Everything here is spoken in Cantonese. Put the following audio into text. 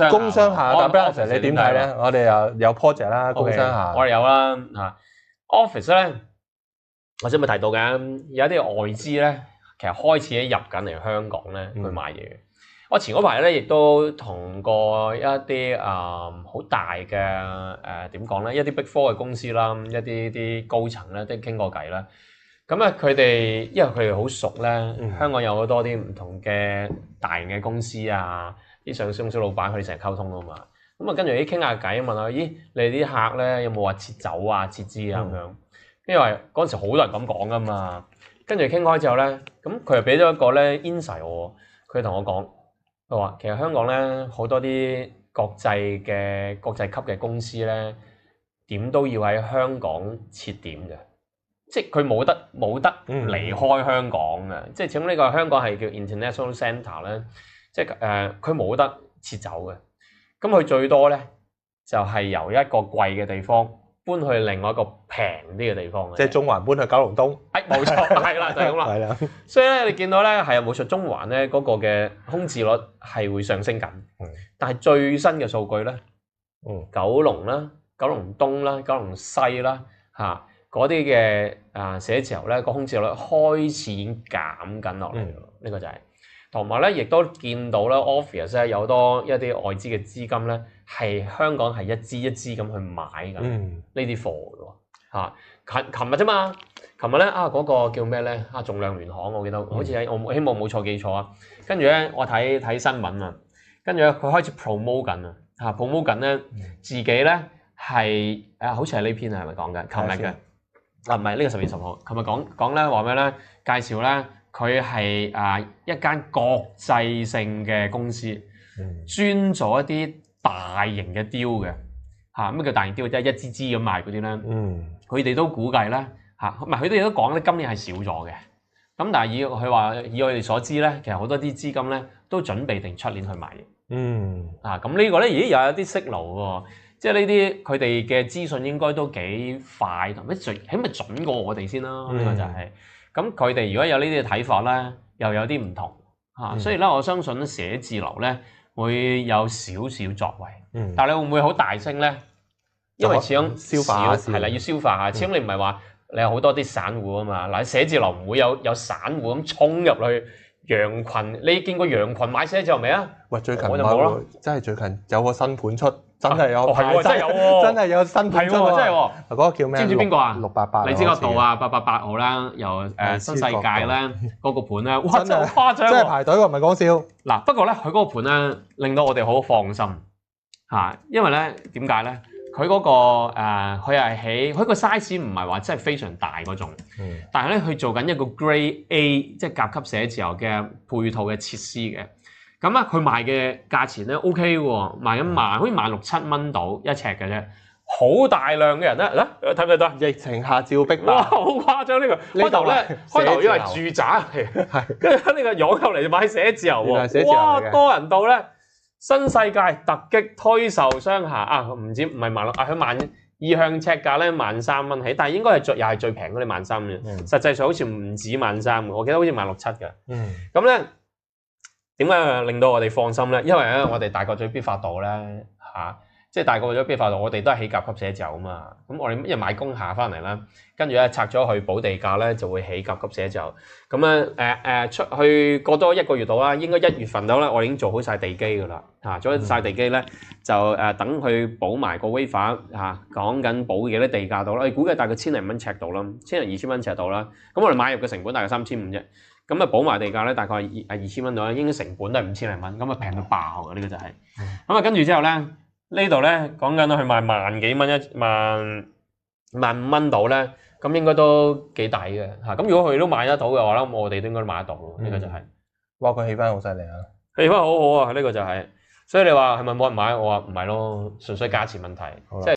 工商下，但 Bernard 你點睇咧？我哋又有 project 啦，工商下，我哋有啦嚇。Office 咧，我先咪提到嘅，有一啲外資咧，其實開始入緊嚟香港咧去買嘢。我前嗰排咧，亦都同過一啲好大嘅點講咧，一啲 Big Four 嘅公司啦，一啲高層咧都傾過偈啦。咁啊，佢哋因為佢哋好熟咧，香港有好多啲唔同嘅大型嘅公司啊，啲上市公司老闆佢哋成日溝通啊嘛。咁啊，跟住啲傾下偈，問下咦，你哋啲客咧有冇話撤走啊、撤資啊咁樣？因為嗰陣時好多人咁講噶嘛。跟住傾開之後咧，咁佢又俾咗一個咧 insight 我，佢同我講，佢話其實香港咧好多啲國際級嘅公司咧，點都要喺香港設點嘅。即係佢冇得離開香港嘅，即係始終呢個香港係叫 international centre 咧，即係佢冇得撤走嘅。咁佢最多咧就係由一個貴嘅地方搬去另外一個平啲嘅地方嘅。即係中環搬去九龍東。冇錯，係啦，就係咁啦。係啦。所以咧，你見到咧係冇錯，中環咧嗰個嘅空置率係會上升緊。但係最新嘅數據咧，九龍啦、九龍東啦、九龍西啦嚇。嗰啲嘅寫字樓咧，個空置率開始已經減緊落嚟咯，呢個就係。同埋咧，亦都見到咧 ，office 咧有多一啲外資嘅資金咧，係香港係一支一支咁去買緊呢啲貨嘅喎嚇。琴日啫嘛，琴日咧嗰個叫咩咧？仲量聯行，我記得好似喺我希望冇錯記錯啊。跟住咧，我睇新聞啊，跟住咧佢開始 promote 緊啊，promote 緊咧自己咧係好似係呢篇係咪講緊？琴日嘅。唔係呢個10月10號，琴日講咧話咩咧？介紹咧佢係一間國際性嘅公司，專做一啲大型嘅 deal 嘅嚇。咩叫大型 deal？即係一支支咁賣嗰啲咧。佢哋都估計咧唔係佢哋都講咧今年係少咗嘅。咁但係以佢哋所知咧，其實好多啲資金咧都準備定出年去買嘢。咁呢個咧又有啲息流喎。即係呢啲佢哋嘅資訊應該都幾快，同埋起碼準過我哋先啦。呢個就係咁，佢哋如果有呢啲嘅睇法咧，又有啲唔同嚇。所以咧，我相信咧寫字樓咧會有少少作為。但係你會唔會好大聲咧？因為始終消化下係啦，要消化下。始終你唔係話你有好多啲散戶啊嘛。嗱，寫字樓唔會有散戶咁衝入去羊群。你見過羊群買寫字樓未啊？喂，最近我就冇咯。真係最近有個新盤出。真係有，真係有喎，真係有新盤出喎，真係喎。嗰個叫咩？知唔知邊個啊？688，荔枝角道啊，888號啦，由新世界咧嗰個盤咧，哇真係好誇張喎！真係排隊喎，唔係講笑。嗱，不過咧，佢嗰個盤咧令到我哋好放心嚇，因為咧點解咧？佢嗰個佢係起佢個 size 唔係話真係非常大嗰種，但係咧佢做緊一個 Grade A， 即係甲級寫字樓嘅配套嘅設施嘅。咁啊，佢賣嘅價錢咧 OK 喎，賣緊好似16000、7蚊到一尺嘅啫，好大量嘅人咧，睇唔睇到？疫情下照逼哇，好誇張呢個！開頭以為住宅嚟，跟住呢個湧入嚟買寫字樓喎，哇，多人到咧！新世界突擊推售商廈唔係16000，佢意向尺價咧13000蚊起，但係應該係又係最平嗰啲13000嘅，實際上好似唔止13000嘅，我記得好似16700嘅。咁咧。點解令到我哋放心咧？因為咧，我哋大角咀必發道咧即係大角咀必發道，我哋都係起甲級寫字樓啊嘛。咁我哋一買工廈翻嚟啦，跟住咧拆咗去補地價咧，就會起甲級寫字樓。咁咧出去過多1個月度啦，應該1月份到啦，我哋已經做好晒地基噶啦做晒地基咧就等佢補埋個 waiver 講緊補幾多地價度啦，我估計大概1000零蚊尺度啦，1000零2000蚊尺度啦。咁我哋買入嘅成本大概3500啫。咁補埋地價咧，大概2000蚊到啦，應該成本都係5000零蚊，咁平到爆嘅呢個就係。咁跟住之後咧，呢度咧講緊佢賣萬幾蚊15000蚊到咧，咁應該都幾抵嘅嚇。咁如果佢都買得到嘅話咧，我哋都應該買得到咯。呢個就係。哇！佢氣氛好犀利啊！氣氛好好啊，呢個就係。所以你話係咪冇人買？我話唔係咯，純粹價錢問題。即係。